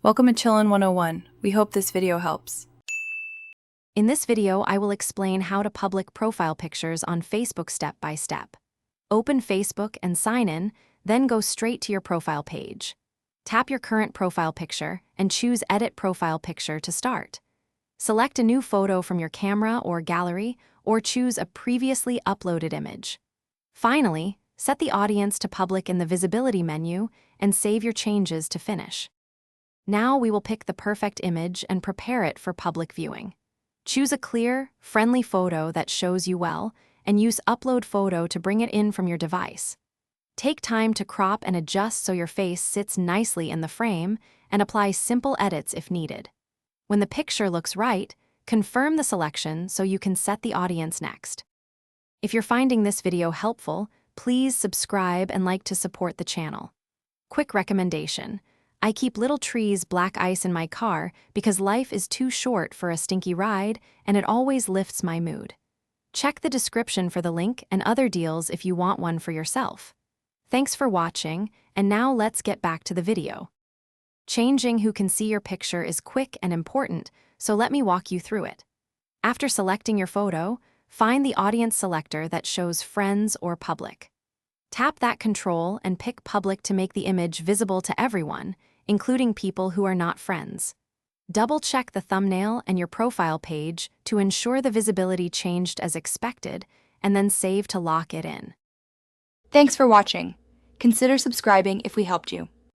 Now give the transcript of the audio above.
Welcome to Chillin' 101. We hope this video helps. In this video, I will explain how to public profile pictures on Facebook step by step. Open Facebook and sign in, then go straight to your profile page. Tap your current profile picture and choose Edit Profile Picture to start. Select a new photo from your camera or gallery, or choose a previously uploaded image. Finally, set the audience to public in the visibility menu and save your changes to finish. Now we will pick the perfect image and prepare it for public viewing. Choose a clear, friendly photo that shows you well, and use Upload Photo to bring it in from your device. Take time to crop and adjust so your face sits nicely in the frame, and apply simple edits if needed. When the picture looks right, confirm the selection so you can set the audience next. If you're finding this video helpful, please subscribe and like to support the channel. Quick recommendation: I keep little trees black ice in my car because life is too short for a stinky ride, and it always lifts my mood. Check the description for the link and other deals if you want one for yourself. Thanks for watching, and now let's get back to the video. Changing who can see your picture is quick and important, so let me walk you through it. After selecting your photo, find the audience selector that shows Friends or Public. Tap that control and pick Public to make the image visible to everyone, including people who are not friends. Double-check the thumbnail and your profile page to ensure the visibility changed as expected, and then save to lock it in. Thanks for watching. Consider subscribing if we helped you.